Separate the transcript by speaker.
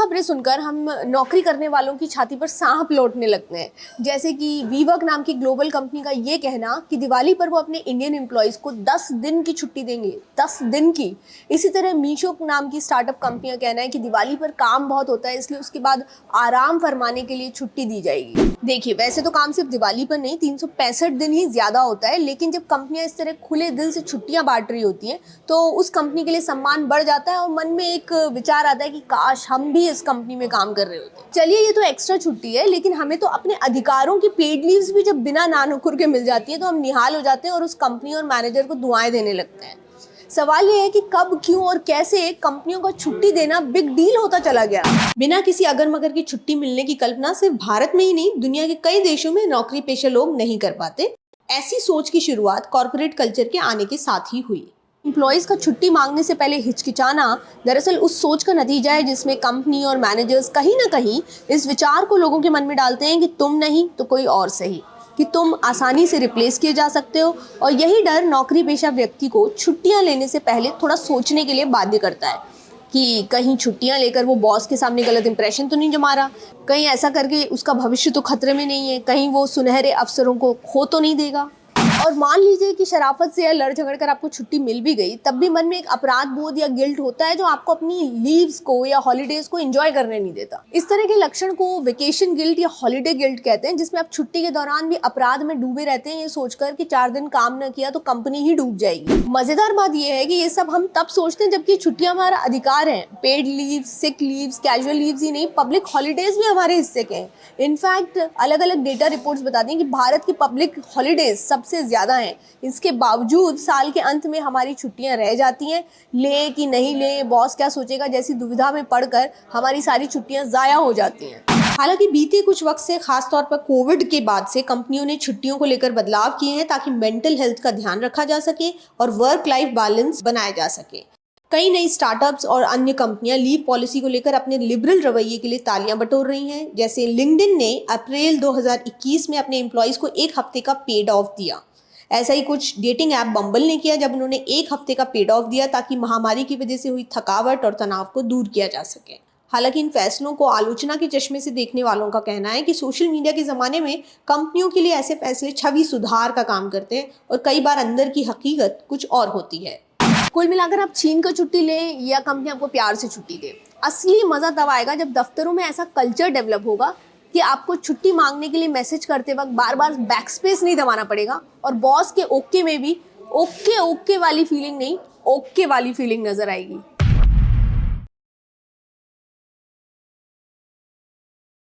Speaker 1: खबरें सुनकर हम नौकरी करने वालों की छाती पर सांप लौटने लगते हैं। जैसे कि वीवर्क नाम की ग्लोबल कंपनी का ये कहना कि दिवाली पर वो अपने इंडियन एम्प्लॉयज़ को 10 दिन की छुट्टी देंगे, 10 दिन की। इसी तरह मीशो नाम की स्टार्टअप कंपनी का कहना है कि दिवाली पर काम बहुत होता है, इसलिए उसके बाद आराम फरमाने के लिए छुट्टी दी जाएगी। देखिए, वैसे तो काम सिर्फ दिवाली पर नहीं 365 दिन ही ज़्यादा होता है, लेकिन जब कंपनियां इस तरह खुले दिल से छुट्टियां बांट रही होती हैं तो उस कंपनी के लिए सम्मान बढ़ जाता है और मन में एक विचार आता है कि काश हम भी इस कंपनी में काम कर रहे होते। चलिए, ये तो एक्स्ट्रा छुट्टी है, लेकिन हमें तो अपने अधिकारों की पेड लीव्स भी जब बिना नानुकुर के मिल जाती है तो हम निहाल हो जाते हैं और उस कंपनी और मैनेजर को दुआएं देने लगते हैं। सवाल ये है कि कब, क्यों और कैसे कंपनियों को छुट्टी देना बिग डील होता चला गया। बिना किसी अगर मगर की छुट्टी मिलने की कल्पना सिर्फ भारत में ही नहीं, दुनिया के कई देशों में नौकरी पेशा लोग नहीं कर पाते। ऐसी सोच की शुरुआत कॉर्पोरेट कल्चर के आने के साथ ही हुई। एम्प्लॉयज़ का छुट्टी मांगने से पहले हिचकिचाना दरअसल उस सोच का नतीजा है जिसमें कंपनी और मैनेजर्स कहीं ना कहीं इस विचार को लोगों के मन में डालते हैं कि तुम नहीं तो कोई और सही, कि तुम आसानी से रिप्लेस किए जा सकते हो। और यही डर नौकरी पेशा व्यक्ति को छुट्टियां लेने से पहले थोड़ा सोचने के लिए बाध्य करता है कि कहीं छुट्टियां लेकर वो बॉस के सामने गलत इंप्रेशन तो नहीं जमा रहा, कहीं ऐसा करके उसका भविष्य तो खतरे में नहीं है, कहीं वो सुनहरे अवसरों को खो तो नहीं देगा। और मान लीजिए कि शराफत से या लड़ झगड़ कर आपको छुट्टी मिल भी गई, तब भी मन में एक अपराध बोध या गिल्ट होता है जो आपको अपनी लीव्स को या हॉलीडेज को एंजॉय करने नहीं देता। इस तरह के लक्षण को वेकेशन गिल्ट या हॉलीडे गिल्ट कहते हैं, जिसमें आप छुट्टी के दौरान भी अपराध में डूबे रहते हैं, ये सोचकर कि 4 दिन काम न किया तो कंपनी ही डूब जाएगी। मजेदार बात यह है कि ये सब हम तब सोचते हैं जबकि छुट्टियां हमारा अधिकार है। Paid leave, sick leaves, casual leaves ही नहीं, पब्लिक हॉलीडेज भी हमारे हिस्से के हैं। इनफैक्ट अलग अलग डेटा रिपोर्ट्स बताती हैं कि भारत की पब्लिक हॉलीडेज सबसे ज़्यादा हैं। इसके बावजूद साल के अंत में हमारी छुट्टियां रह जाती हैं। ले कि नहीं ले, बॉस क्या सोचेगा जैसी दुविधा में पड़कर हमारी सारी छुट्टियां ज़ाया हो जाती हैं। हालांकि बीते कुछ वक्त से, खासतौर पर कोविड के बाद से, कंपनियों ने छुट्टियों को लेकर बदलाव किए हैं ताकि मेंटल हेल्थ का ध्यान रखा जा सके और वर्क लाइफ बैलेंस बनाया जा सके। कई नई स्टार्टअप्स और अन्य कंपनियां लीव पॉलिसी को लेकर अपने लिबरल रवैये के लिए तालियां बटोर रही हैं। जैसे लिंक्डइन ने अप्रैल 2021 में अपने एम्प्लॉयज़ को 1 हफ्ते का पेड ऑफ दिया। ऐसा ही कुछ डेटिंग ऐप बम्बल ने किया जब उन्होंने 1 हफ्ते का पेड ऑफ दिया ताकि महामारी की वजह से हुई थकावट और तनाव को दूर किया जा सके। हालांकि इन फैसलों को आलोचना के चश्मे से देखने वालों का कहना है कि सोशल मीडिया के ज़माने में कंपनियों के लिए ऐसे फैसले छवि सुधार का काम करते हैं और कई बार अंदर की हकीकत कुछ और होती है। कुल मिलाकर आप छीन कर छुट्टी लें या कंपनी आपको प्यार से छुट्टी दे, असली मज़ा तब आएगा जब दफ्तरों में ऐसा कल्चर डेवलप होगा कि आपको छुट्टी मांगने के लिए मैसेज करते वक्त बार बार बैक स्पेस नहीं दबाना पड़ेगा और बॉस के ओके में भी ओके वाली फीलिंग नहीं, ओके वाली फीलिंग नजर आएगी।